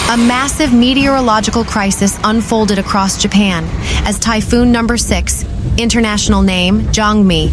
A massive meteorological crisis unfolded across Japan as Typhoon No. 6, international name Jangmi,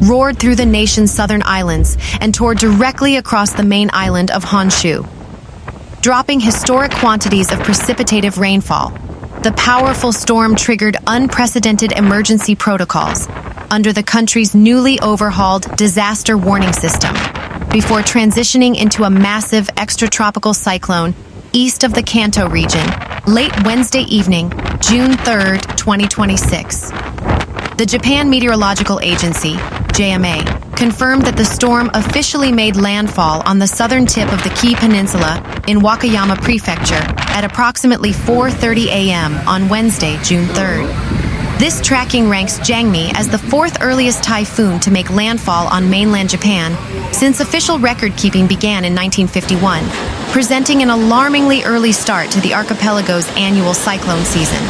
roared through the nation's southern islands and tore directly across the main island of Honshu. Dropping historic quantities of precipitative rainfall, the powerful storm triggered unprecedented emergency protocols under the country's newly overhauled disaster warning system, before transitioning into a massive extratropical cyclone east of the Kanto region, late Wednesday evening, June 3, 2026. The Japan Meteorological Agency, JMA, confirmed that the storm officially made landfall on the southern tip of the Kii Peninsula in Wakayama Prefecture at approximately 4:30 a.m. on Wednesday, June 3rd. This tracking ranks Jangmi as the fourth earliest typhoon to make landfall on mainland Japan since official record-keeping began in 1951, presenting an alarmingly early start to the archipelago's annual cyclone season.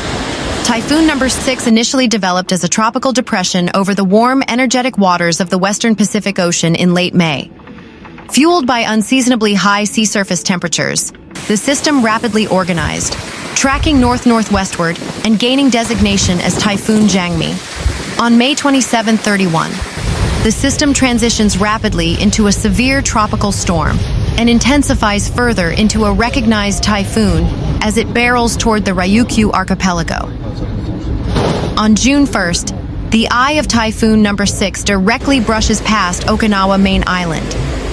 Typhoon No. 6 initially developed as a tropical depression over the warm, energetic waters of the western Pacific Ocean in late May. Fueled by unseasonably high sea surface temperatures, the system rapidly organized, tracking north-northwestward and gaining designation as Typhoon Jangmi. On May 27-31, the system transitions rapidly into a severe tropical storm and intensifies further into a recognized typhoon as it barrels toward the Ryukyu archipelago. On June 1st, the eye of Typhoon No. 6 directly brushes past Okinawa main island.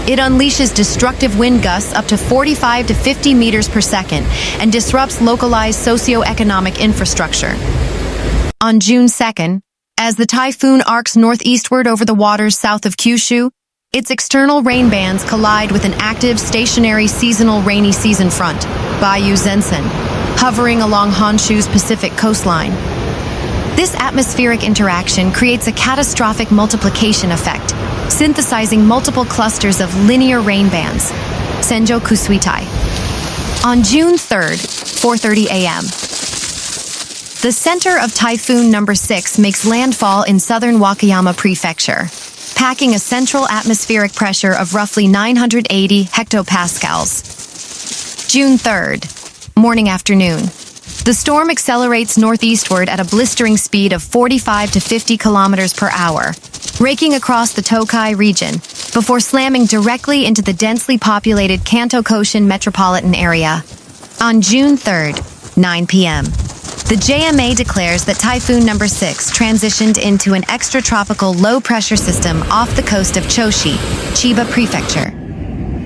It unleashes destructive wind gusts up to 45 to 50 meters per second and disrupts localized socioeconomic infrastructure. On June 2nd, as the typhoon arcs northeastward over the waters south of Kyushu, its external rain bands collide with an active stationary seasonal rainy season front, Bayou Zensen, hovering along Honshu's Pacific coastline. This atmospheric interaction creates a catastrophic multiplication effect, synthesizing multiple clusters of linear rain bands, Senjoku Suitai. On June 3rd, 4:30 a.m., the center of Typhoon No. 6 makes landfall in southern Wakayama Prefecture, packing a central atmospheric pressure of roughly 980 hectopascals. June 3rd, morning-afternoon. The storm accelerates northeastward at a blistering speed of 45 to 50 kilometers per hour, raking across the Tokai region before slamming directly into the densely populated Kanto-Koshin metropolitan area. On June 3rd, 9 p.m., the JMA declares that Typhoon No. 6 transitioned into an extratropical low-pressure system off the coast of Choshi, Chiba Prefecture.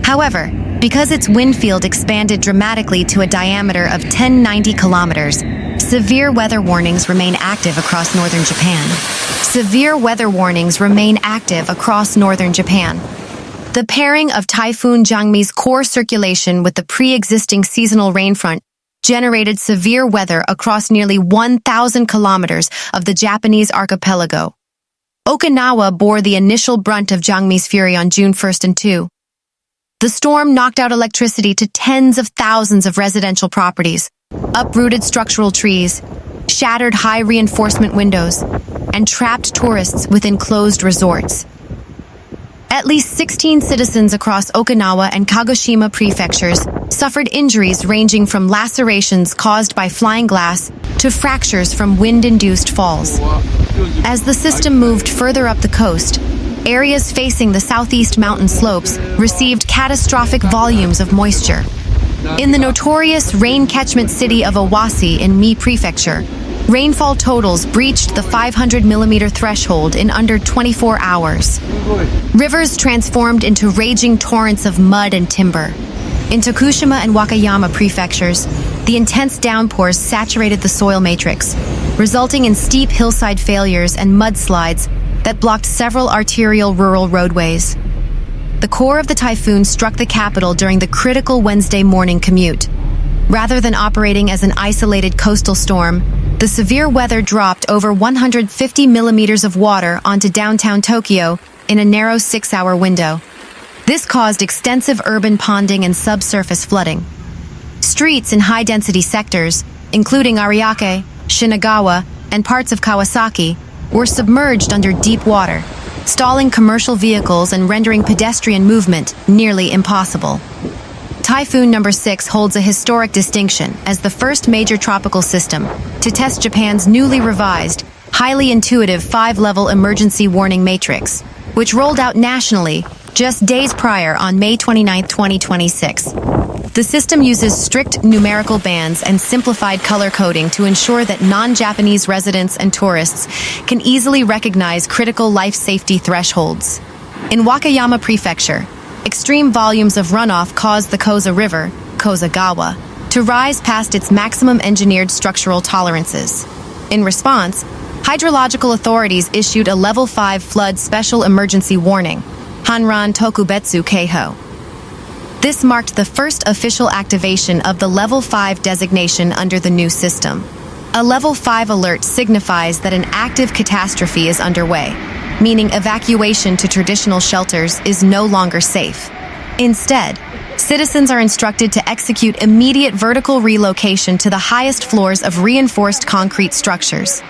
However, because its wind field expanded dramatically to a diameter of 1090 kilometers, severe weather warnings remain active across northern Japan. Severe weather warnings remain active across northern Japan. The pairing of Typhoon Jangmi's core circulation with the pre-existing seasonal rain front generated severe weather across nearly 1,000 kilometers of the Japanese archipelago. Okinawa bore the initial brunt of Jangmi's fury on June 1st and 2. The storm knocked out electricity to tens of thousands of residential properties, uprooted structural trees, shattered high reinforcement windows, and trapped tourists within closed resorts. At least 16 citizens across Okinawa and Kagoshima prefectures suffered injuries ranging from lacerations caused by flying glass to fractures from wind-induced falls. As the system moved further up the coast, areas facing the southeast mountain slopes received catastrophic volumes of moisture. In the notorious rain-catchment city of Owasi in Mie Prefecture, rainfall totals breached the 500-millimeter threshold in under 24 hours. Rivers transformed into raging torrents of mud and timber. In Tokushima and Wakayama prefectures, the intense downpours saturated the soil matrix, resulting in steep hillside failures and mudslides that blocked several arterial rural roadways. The core of the typhoon struck the capital during the critical Wednesday morning commute. Rather than operating as an isolated coastal storm, the severe weather dropped over 150 millimeters of water onto downtown Tokyo in a narrow 6-hour window. This caused extensive urban ponding and subsurface flooding. Streets in high-density sectors, including Ariake, Shinagawa, and parts of Kawasaki, were submerged under deep water, stalling commercial vehicles and rendering pedestrian movement nearly impossible. Typhoon number 6 holds a historic distinction as the first major tropical system to test Japan's newly revised, highly intuitive 5-level emergency warning matrix, which rolled out nationally just days prior on May 29, 2026. The system uses strict numerical bands and simplified color coding to ensure that non-Japanese residents and tourists can easily recognize critical life safety thresholds. In Wakayama Prefecture, extreme volumes of runoff caused the Koza River, Koza-gawa, to rise past its maximum engineered structural tolerances. In response, hydrological authorities issued a Level 5 flood special emergency warning, Hanran Tokubetsu Keiho. This marked the first official activation of the Level 5 designation under the new system. A Level 5 alert signifies that an active catastrophe is underway, meaning evacuation to traditional shelters is no longer safe. Instead, citizens are instructed to execute immediate vertical relocation to the highest floors of reinforced concrete structures.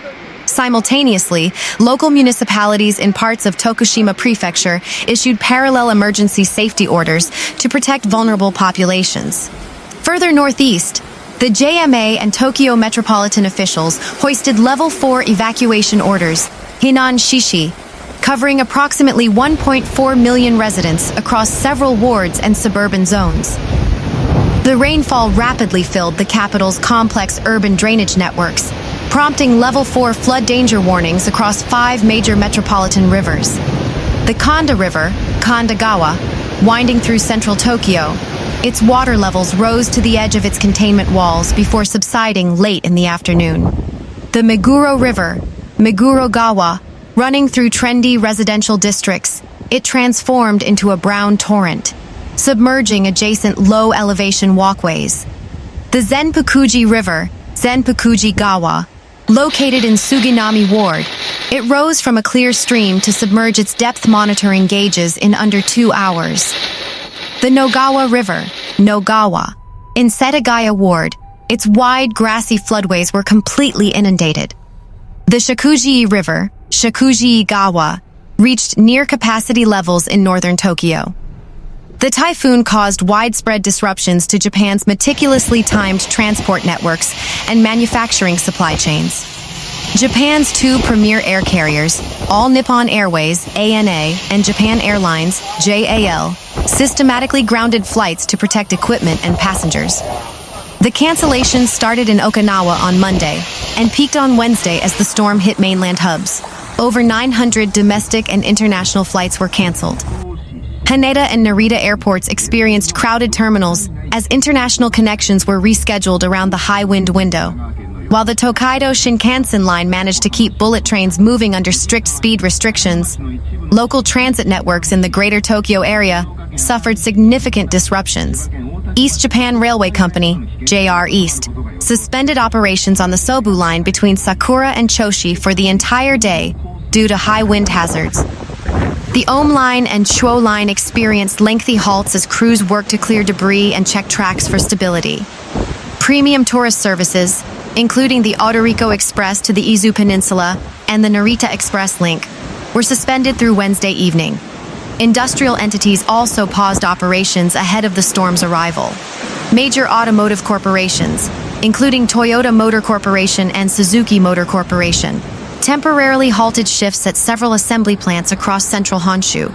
Simultaneously, local municipalities in parts of Tokushima Prefecture issued parallel emergency safety orders to protect vulnerable populations. Further northeast, the JMA and Tokyo metropolitan officials hoisted Level 4 evacuation orders, Hinan Shishi, covering approximately 1.4 million residents across several wards and suburban zones. The rainfall rapidly filled the capital's complex urban drainage networks, prompting Level 4 flood danger warnings across 5 major metropolitan rivers. The Kanda River, Kanda-gawa, winding through central Tokyo, its water levels rose to the edge of its containment walls before subsiding late in the afternoon. The Meguro River, Meguro-gawa, running through trendy residential districts, it transformed into a brown torrent, submerging adjacent low-elevation walkways. The Zenpukuji River, Zenpukuji-gawa, located in Suginami Ward, it rose from a clear stream to submerge its depth monitoring gauges in under 2 hours. The Nogawa River, Nogawa, in Setagaya Ward, its wide grassy floodways were completely inundated. The Shakuji River, Shakuji-gawa, reached near-capacity levels in northern Tokyo. The typhoon caused widespread disruptions to Japan's meticulously timed transport networks and manufacturing supply chains. Japan's 2 premier air carriers, All Nippon Airways, ANA, and Japan Airlines, JAL, systematically grounded flights to protect equipment and passengers. The cancellations started in Okinawa on Monday and peaked on Wednesday as the storm hit mainland hubs. Over 900 domestic and international flights were canceled. Haneda and Narita airports experienced crowded terminals as international connections were rescheduled around the high wind window, while the Tokaido Shinkansen line managed to keep bullet trains moving under strict speed restrictions. Local transit networks in the greater Tokyo area suffered significant disruptions. East Japan Railway Company, JR East, suspended operations on the Sobu line between Sakura and Choshi for the entire day due to high wind hazards. The Ohm Line and Chuo Line experienced lengthy halts as crews worked to clear debris and check tracks for stability. Premium tourist services, including the Odoriko Express to the Izu Peninsula and the Narita Express link, were suspended through Wednesday evening. Industrial entities also paused operations ahead of the storm's arrival. Major automotive corporations, including Toyota Motor Corporation and Suzuki Motor Corporation, temporarily halted shifts at several assembly plants across central Honshu.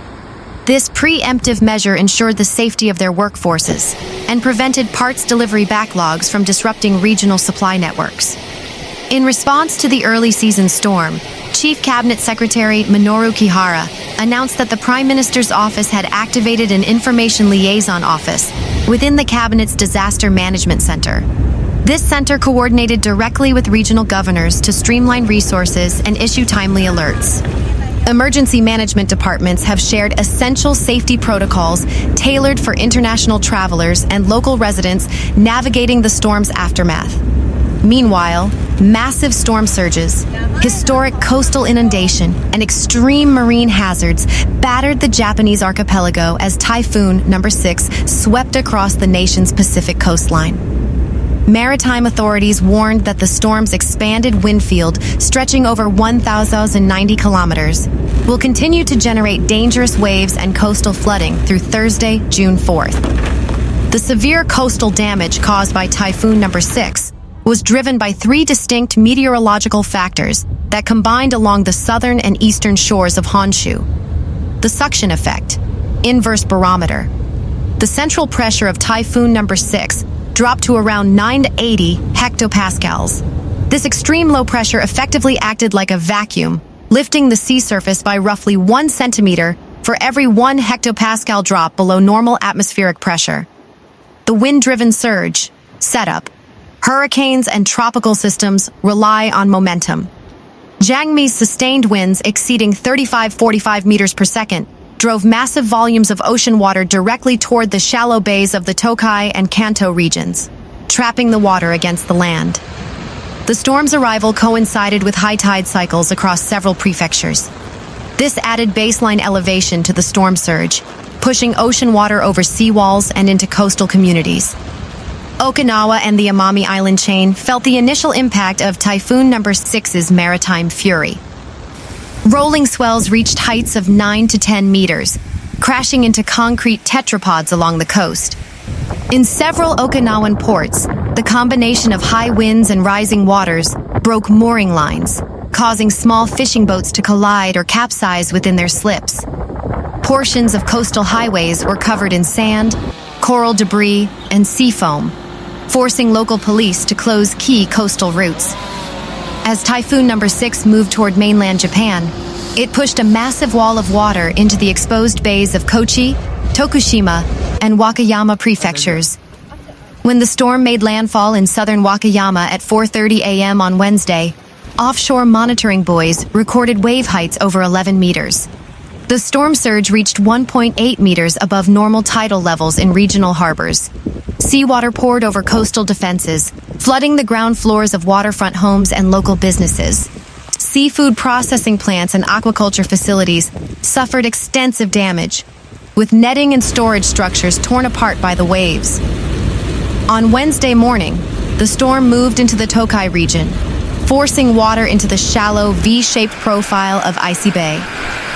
This preemptive measure ensured the safety of their workforces and prevented parts delivery backlogs from disrupting regional supply networks. In response to the early season storm, Chief Cabinet Secretary Minoru Kihara announced that the Prime Minister's office had activated an information liaison office within the Cabinet's Disaster Management Center. This center coordinated directly with regional governors to streamline resources and issue timely alerts. Emergency management departments have shared essential safety protocols tailored for international travelers and local residents navigating the storm's aftermath. Meanwhile, massive storm surges, historic coastal inundation, and extreme marine hazards battered the Japanese archipelago as Typhoon No. 6 swept across the nation's Pacific coastline. Maritime authorities warned that the storm's expanded wind field, stretching over 1,090 kilometers, will continue to generate dangerous waves and coastal flooding through Thursday, June 4th. The severe coastal damage caused by Typhoon number 6 was driven by three distinct meteorological factors that combined along the southern and eastern shores of Honshu. The suction effect, inverse barometer. The central pressure of Typhoon number 6 dropped to around 980 hectopascals. This extreme low pressure effectively acted like a vacuum, lifting the sea surface by roughly 1 centimeter for every 1 hectopascal drop below normal atmospheric pressure. The wind-driven surge, setup. Hurricanes and tropical systems rely on momentum. Jangmi's sustained winds exceeding 35-45 meters per second drove massive volumes of ocean water directly toward the shallow bays of the Tokai and Kanto regions, trapping the water against the land. The storm's arrival coincided with high tide cycles across several prefectures. This added baseline elevation to the storm surge, pushing ocean water over seawalls and into coastal communities. Okinawa and the Amami Island chain felt the initial impact of Typhoon number 6's maritime fury. Rolling swells reached heights of 9 to 10 meters, crashing into concrete tetrapods along the coast. In several Okinawan ports, the combination of high winds and rising waters broke mooring lines, causing small fishing boats to collide or capsize within their slips. Portions of coastal highways were covered in sand, coral debris, and sea foam, forcing local police to close key coastal routes. As Typhoon number 6 moved toward mainland Japan, it pushed a massive wall of water into the exposed bays of Kochi, Tokushima, and Wakayama Prefectures. When the storm made landfall in southern Wakayama at 4:30 a.m. on Wednesday, offshore monitoring buoys recorded wave heights over 11 meters. The storm surge reached 1.8 meters above normal tidal levels in regional harbors. Seawater poured over coastal defenses, flooding the ground floors of waterfront homes and local businesses. Seafood processing plants and aquaculture facilities suffered extensive damage, with netting and storage structures torn apart by the waves. On Wednesday morning, the storm moved into the Tokai region, forcing water into the shallow V-shaped profile of Icy Bay.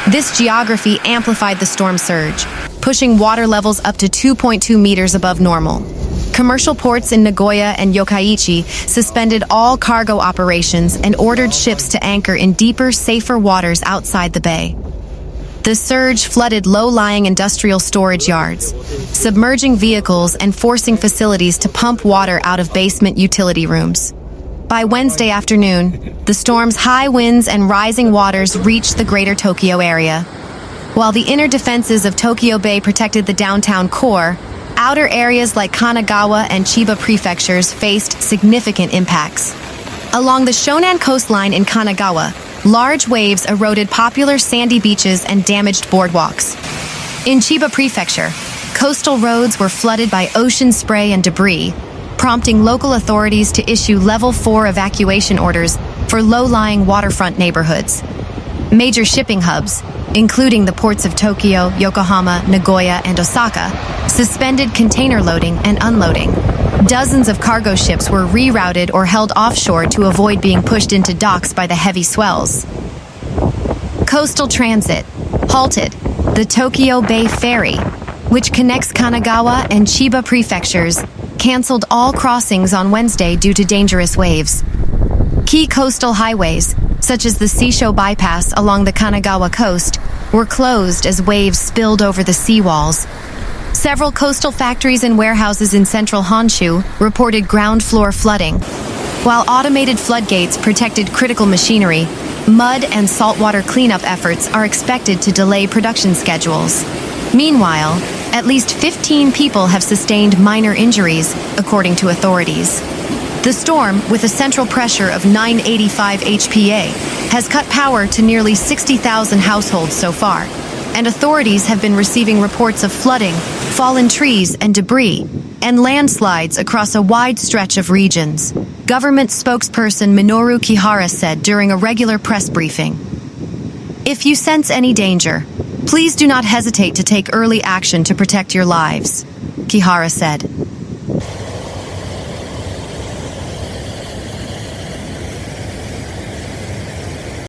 This geography amplified the storm surge, pushing water levels up to 2.2 meters above normal. Commercial ports in Nagoya and Yokkaichi suspended all cargo operations and ordered ships to anchor in deeper, safer waters outside the bay. The surge flooded low-lying industrial storage yards, submerging vehicles and forcing facilities to pump water out of basement utility rooms. By Wednesday afternoon, the storm's high winds and rising waters reached the greater Tokyo area. While the inner defenses of Tokyo Bay protected the downtown core, outer areas like Kanagawa and Chiba Prefectures faced significant impacts. Along the Shonan coastline in Kanagawa, large waves eroded popular sandy beaches and damaged boardwalks. In Chiba Prefecture, coastal roads were flooded by ocean spray and debris, prompting local authorities to issue Level 4 evacuation orders for low-lying waterfront neighborhoods. Major shipping hubs, including the ports of Tokyo, Yokohama, Nagoya, and Osaka, suspended container loading and unloading. Dozens of cargo ships were rerouted or held offshore to avoid being pushed into docks by the heavy swells. Coastal transit halted. The Tokyo Bay Ferry, which connects Kanagawa and Chiba prefectures, canceled all crossings on Wednesday due to dangerous waves. Key coastal highways, such as the Seisho bypass along the Kanagawa coast, were closed as waves spilled over the seawalls. Several coastal factories and warehouses in central Honshu reported ground floor flooding. While automated floodgates protected critical machinery, mud and saltwater cleanup efforts are expected to delay production schedules. Meanwhile, at least 15 people have sustained minor injuries, according to authorities. The storm, with a central pressure of 985 HPA, has cut power to nearly 60,000 households so far, and authorities have been receiving reports of flooding, fallen trees and debris, and landslides across a wide stretch of regions. Government spokesperson Minoru Kihara said during a regular press briefing. "If you sense any danger, please do not hesitate to take early action to protect your lives," Kihara said.